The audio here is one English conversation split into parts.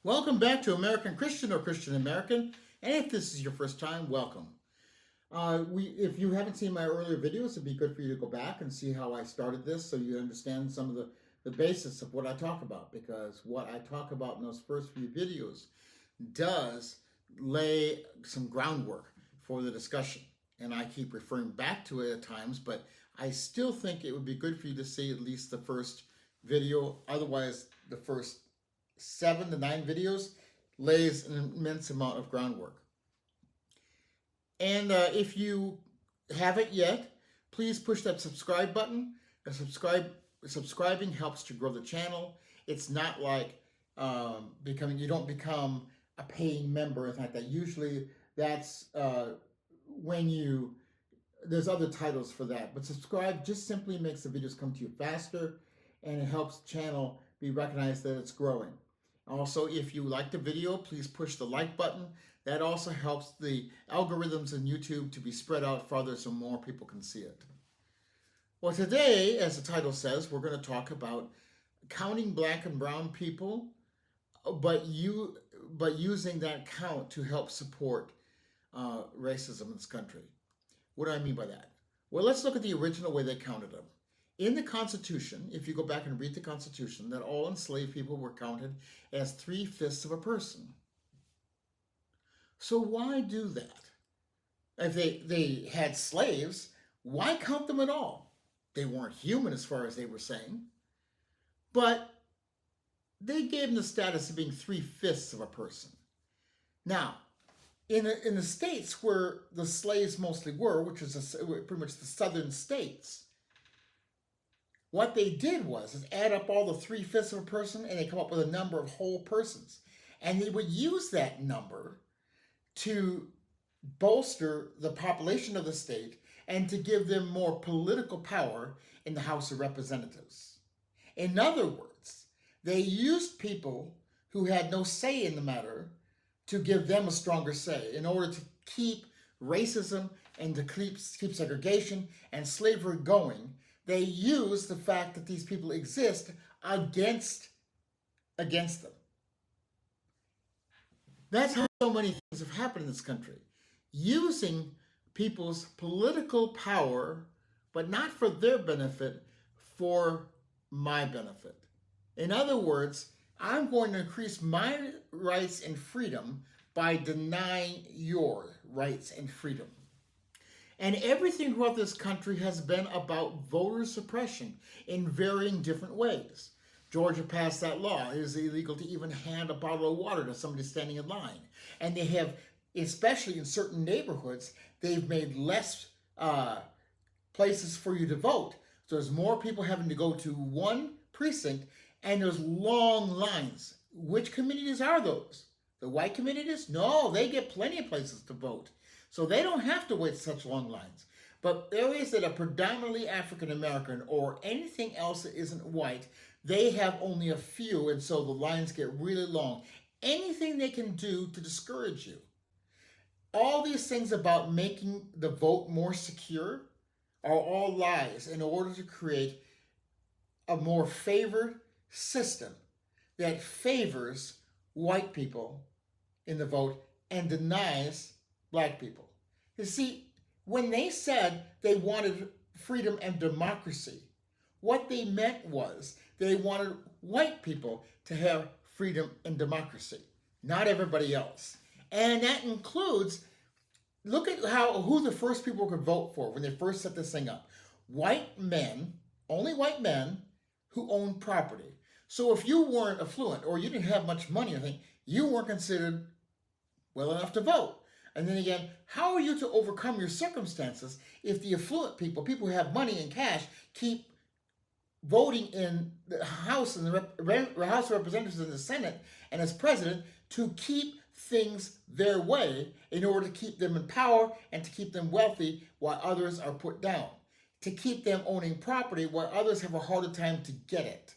Welcome back to American Christian or Christian American. And if this is your first time, welcome. If you haven't seen my earlier videos, it'd be good for you to go back and see how I started this so you understand some of the basis of what I talk about. Because what I talk about in those first few videos does lay some groundwork for the discussion. And I keep referring back to it at times, but I still think it would be good for you to see at least the first video. Otherwise, the first 7 to 9 videos lays an immense amount of groundwork. And if you haven't yet, please push that subscribe button. Subscribing helps to grow the channel. It's not like you don't become a paying member or anything like that. Usually that's there's other titles for that. But subscribe just simply makes the videos come to you faster, and it helps the channel be recognized that it's growing. Also, if you like the video, please push the like button. That also helps the algorithms in YouTube to be spread out farther so more people can see it. Well, today, as the title says, we're going to talk about counting black and brown people, but using that count to help support racism in this country. What do I mean by that? Well, let's look at the original way they counted them. In the Constitution, if you go back and read the Constitution, that all enslaved people were counted as 3/5 of a person. So why do that? If they had slaves, why count them at all? They weren't human as far as they were saying, but they gave them the status of being 3/5 of a person. Now, in the states where the slaves mostly were, which is pretty much the southern states, what they did was add up all the 3/5 of a person, and they come up with a number of whole persons. And they would use that number to bolster the population of the state and to give them more political power in the House of Representatives. In other words, they used people who had no say in the matter to give them a stronger say in order to keep racism and to keep segregation and slavery going. They use the fact that these people exist against them. That's how so many things have happened in this country. Using people's political power, but not for their benefit, for my benefit. In other words, I'm going to increase my rights and freedom by denying your rights and freedom. And everything throughout this country has been about voter suppression in varying different ways. Georgia passed that law. It is illegal to even hand a bottle of water to somebody standing in line. And they have, especially in certain neighborhoods, they've made less places for you to vote. So there's more people having to go to one precinct, and there's long lines. Which communities are those? The white communities? No, they get plenty of places to vote. So they don't have to wait such long lines. But areas that are predominantly African American or anything else that isn't white, they have only a few, and so the lines get really long. Anything they can do to discourage you. All these things about making the vote more secure are all lies in order to create a more favored system that favors white people in the vote and denies black people. You see, when they said they wanted freedom and democracy, what they meant was they wanted white people to have freedom and democracy, not everybody else. And that includes, look at who the first people could vote for when they first set this thing up. White men, only white men who owned property. So if you weren't affluent or you didn't have much money or anything, you weren't considered well enough to vote. And then again, how are you to overcome your circumstances if the affluent people who have money and cash, keep voting in the House and the House of Representatives and the Senate and as president to keep things their way in order to keep them in power and to keep them wealthy while others are put down, to keep them owning property while others have a harder time to get it?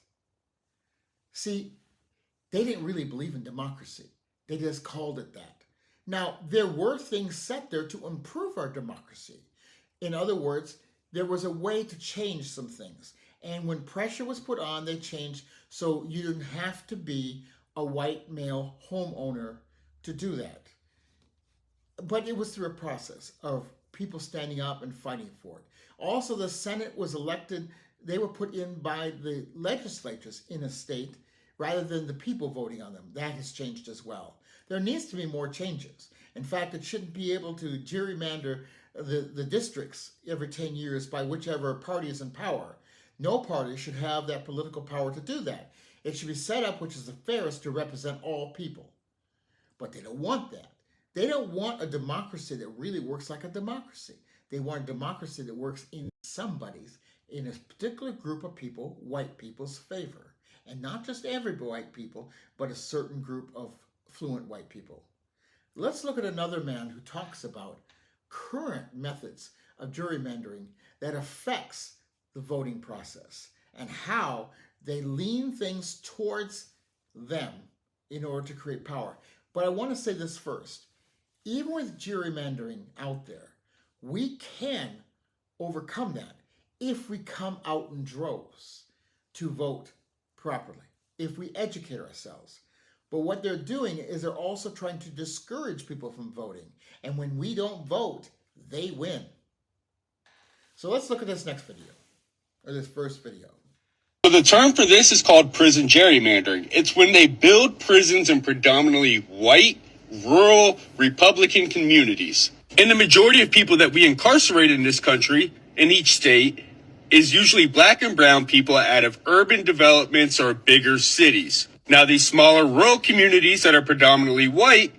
See, they didn't really believe in democracy. They just called it that. Now, there were things set there to improve our democracy. In other words, there was a way to change some things. And when pressure was put on, they changed so you didn't have to be a white male homeowner to do that. But it was through a process of people standing up and fighting for it. Also, the Senate was elected, they were put in by the legislatures in a state rather than the people voting on them. That has changed as well. There needs to be more changes. In fact, it shouldn't be able to gerrymander the districts every 10 years by whichever party is in power. No party should have that political power to do that. It should be set up, which is the fairest, to represent all people. But they don't want that. They don't want a democracy that really works like a democracy. They want a democracy that works in somebody's, in a particular group of people, white people's favor. And not just every white people, but a certain group of fluent white people. Let's look at another man who talks about current methods of gerrymandering that affects the voting process and how they lean things towards them in order to create power. But I want to say this first. Even with gerrymandering out there, we can overcome that if we come out in droves to vote properly, if we educate ourselves. But what they're doing is they're also trying to discourage people from voting. And when we don't vote, they win. So let's look at this next video, or this first video. So the term for this is called prison gerrymandering. It's when they build prisons in predominantly white, rural, Republican communities. And the majority of people that we incarcerate in this country, in each state, is usually black and brown people out of urban developments or bigger cities. Now, these smaller rural communities that are predominantly white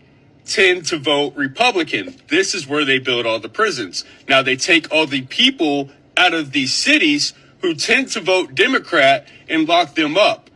tend to vote Republican. This is where they build all the prisons. Now, they take all the people out of these cities who tend to vote Democrat and lock them up.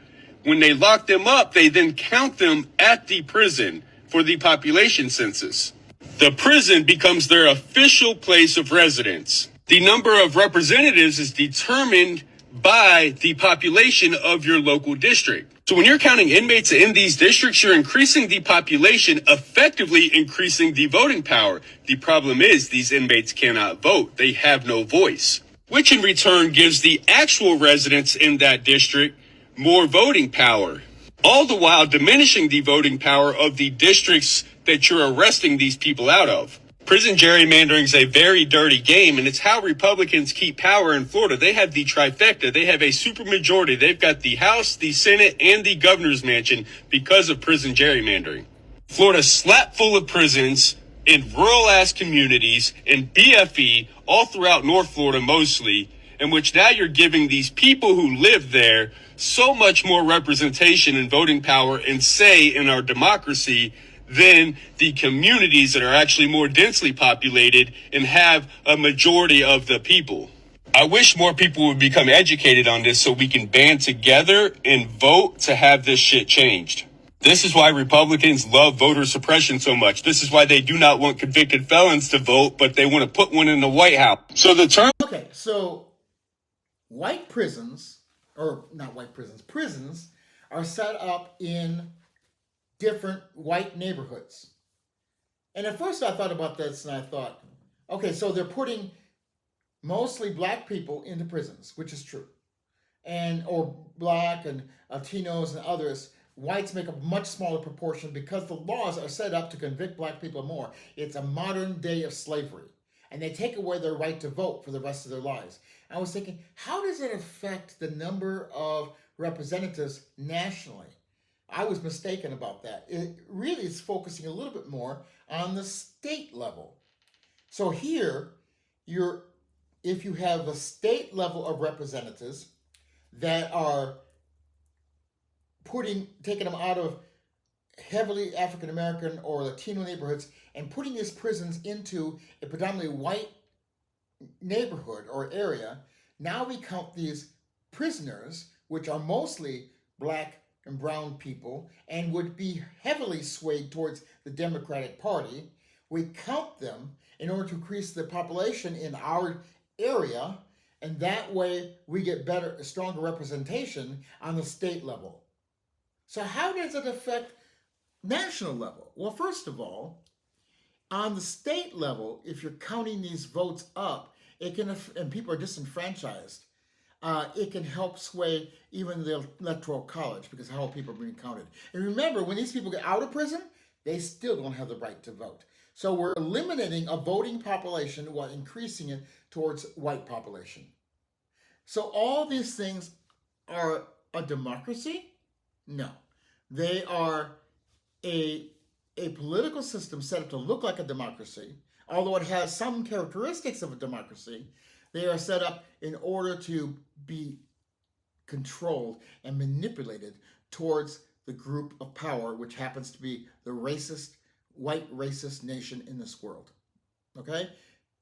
When they lock them up, they then count them at the prison for the population census. The prison becomes their official place of residence. The number of representatives is determined by the population of your local district. So when you're counting inmates in these districts, you're increasing the population, effectively increasing the voting power. The problem is these inmates cannot vote. They have no voice, which in return gives the actual residents in that district more voting power, all the while diminishing the voting power of the districts that you're arresting these people out of. Prison gerrymandering is a very dirty game, and it's how Republicans keep power in Florida. They have the trifecta. They have a supermajority. They've got the House, the Senate, and the governor's mansion because of prison gerrymandering. Florida's slap full of prisons in rural-ass communities, in BFE, all throughout North Florida mostly, in which now you're giving these people who live there so much more representation and voting power and say in our democracy than the communities that are actually more densely populated and have a majority of the people. I wish more people would become educated on this so we can band together and vote to have this shit changed. This is why Republicans love voter suppression so much. This is why they do not want convicted felons to vote, but they want to put one in the White House. So the term... Okay, so white prisons, or not white prisons, prisons are set up in different white neighborhoods. And at first I thought about this and I thought, okay, so they're putting mostly black people into prisons, which is true. And, or black and Latinos and others, whites make a much smaller proportion because the laws are set up to convict black people more. It's a modern day of slavery. And they take away their right to vote for the rest of their lives. I was thinking, how does it affect the number of representatives nationally? I was mistaken about that. It really is focusing a little bit more on the state level. So here, if you have a state level of representatives that are taking them out of heavily African American or Latino neighborhoods and putting these prisons into a predominantly white neighborhood or area, now we count these prisoners, which are mostly black and brown people and would be heavily swayed towards the Democratic Party. We count them in order to increase the population in our area, and that way we get stronger representation on the state level. So how does it affect national level? Well, first of all, on the state level, if you're counting these votes up, and people are disenfranchised, it can help sway even the electoral college because how people are being counted. And remember, when these people get out of prison, they still don't have the right to vote. So we're eliminating a voting population while increasing it towards white population. So all these things are a democracy? No. They are a political system set up to look like a democracy, although it has some characteristics of a democracy. They are set up in order to be controlled and manipulated towards the group of power, which happens to be the racist, white racist nation in this world. Okay?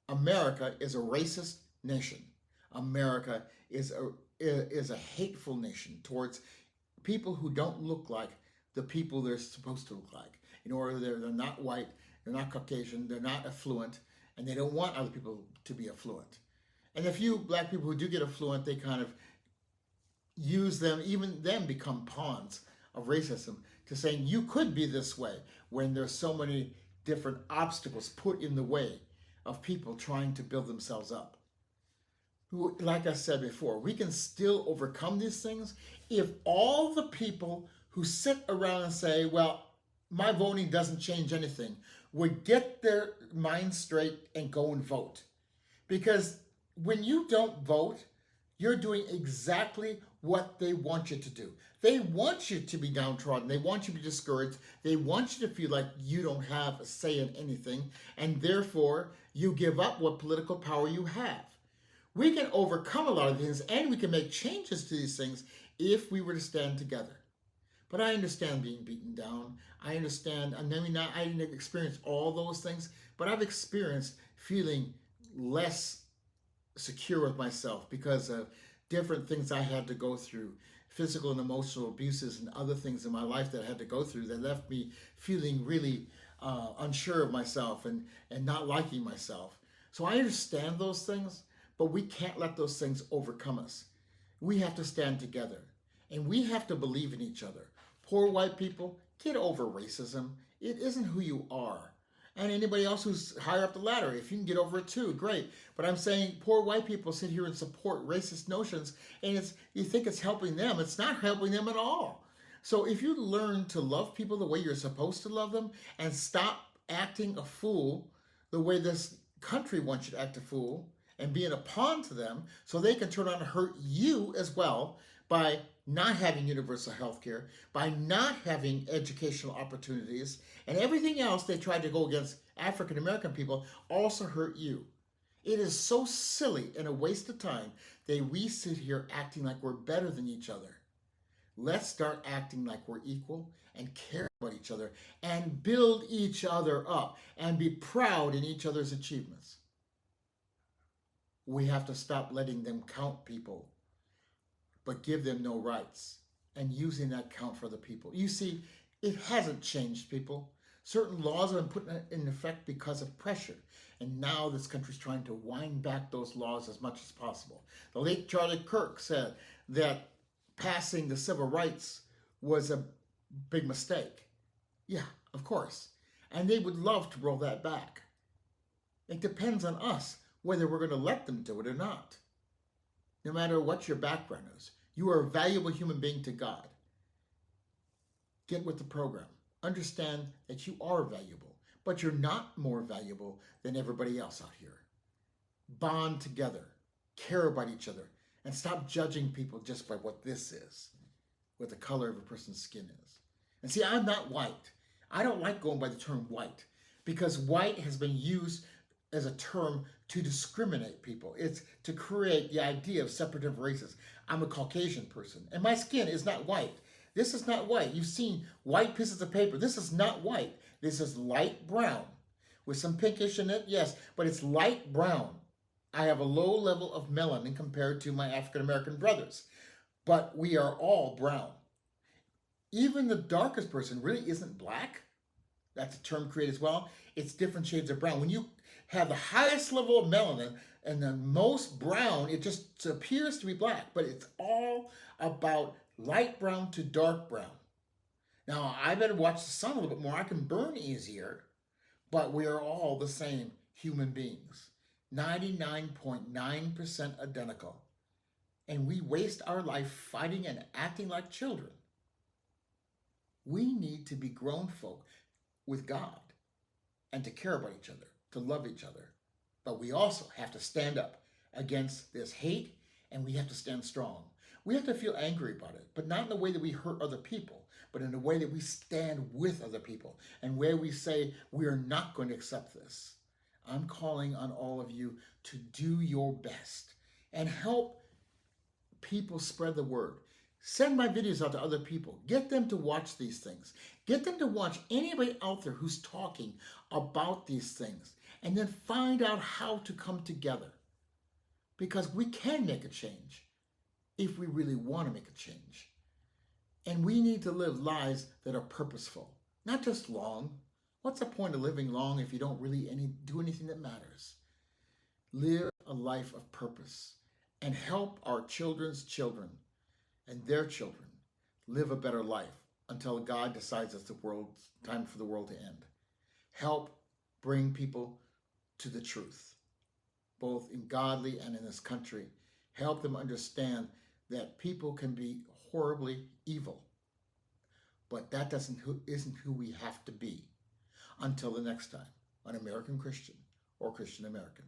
America is a racist nation. America is a hateful nation towards people who don't look like the people they're supposed to look like. In order, they're not white, they're not Caucasian, they're not affluent, and they don't want other people to be affluent. And the few black people who do get affluent, they kind of use them, even them become pawns of racism to saying you could be this way when there's so many different obstacles put in the way of people trying to build themselves up. Like I said before, we can still overcome these things if all the people who sit around and say, well, my voting doesn't change anything, would get their mind straight and go and vote. Because when you don't vote, you're doing exactly what they want you to do. They want you to be downtrodden. They want you to be discouraged. They want you to feel like you don't have a say in anything, and therefore you give up what political power you have. We can overcome a lot of things, and we can make changes to these things if we were to stand together. But I understand being beaten down. I understand, I didn't experience all those things, but I've experienced feeling less secure with myself because of different things I had to go through, physical and emotional abuses and other things in my life that I had to go through that left me feeling really unsure of myself and not liking myself. So I understand those things, but we can't let those things overcome us. We have to stand together, and we have to believe in each other. Poor white people, get over racism. It isn't who you are. And anybody else who's higher up the ladder, if you can get over it too, great. But I'm saying poor white people sit here and support racist notions, and you think it's helping them. It's not helping them at all. So if you learn to love people the way you're supposed to love them and stop acting a fool the way this country wants you to act a fool and being a pawn to them so they can turn around and hurt you as well by not having universal health care, by not having educational opportunities, and everything else they tried to go against African American people also hurt you. It is so silly and a waste of time that we sit here acting like we're better than each other. Let's start acting like we're equal and care about each other and build each other up and be proud in each other's achievements. We have to stop letting them count people, but give them no rights, and using that count for the people. You see, it hasn't changed, people. Certain laws have been put in effect because of pressure, and now this country's trying to wind back those laws as much as possible. The late Charlie Kirk said that passing the civil rights was a big mistake. Yeah, of course. And they would love to roll that back. It depends on us whether we're going to let them do it or not. No matter what your background is, you are a valuable human being to God. Get with the program. Understand that you are valuable, but you're not more valuable than everybody else out here. Bond together, care about each other, and stop judging people just by what this is, what the color of a person's skin is. And see, I'm not white. I don't like going by the term white because white has been used as a term to discriminate people. It's to create the idea of separative races. I'm a Caucasian person, and my skin is not white. This is not white. You've seen white pieces of paper. This is not white. This is light brown with some pinkish in it, yes, but it's light brown. I have a low level of melanin compared to my African American brothers, but we are all brown. Even the darkest person really isn't black. That's a term created as well. It's different shades of brown. When you have the highest level of melanin and the most brown, it just appears to be black, but it's all about light brown to dark brown. Now, I better watch the sun a little bit more. I can burn easier, but we are all the same human beings. 99.9% identical. and we waste our life fighting and acting like children. We need to be grown folk with God and to care about each other, to love each other. But we also have to stand up against this hate, and we have to stand strong. We have to feel angry about it, but not in the way that we hurt other people, but in a way that we stand with other people and where we say we are not going to accept this. I'm calling on all of you to do your best and help people spread the word. Send my videos out to other people. Get them to watch these things. Get them to watch anybody out there who's talking about these things, and then find out how to come together. Because we can make a change if we really want to make a change. And we need to live lives that are purposeful, not just long. What's the point of living long if you don't really do anything that matters? Live a life of purpose and help our children's children and their children live a better life until God decides it's time for the world to end. Help bring people to the truth, both in godly and in this country. Help them understand that people can be horribly evil, but that isn't who we have to be. Until the next time on American Christian or Christian American.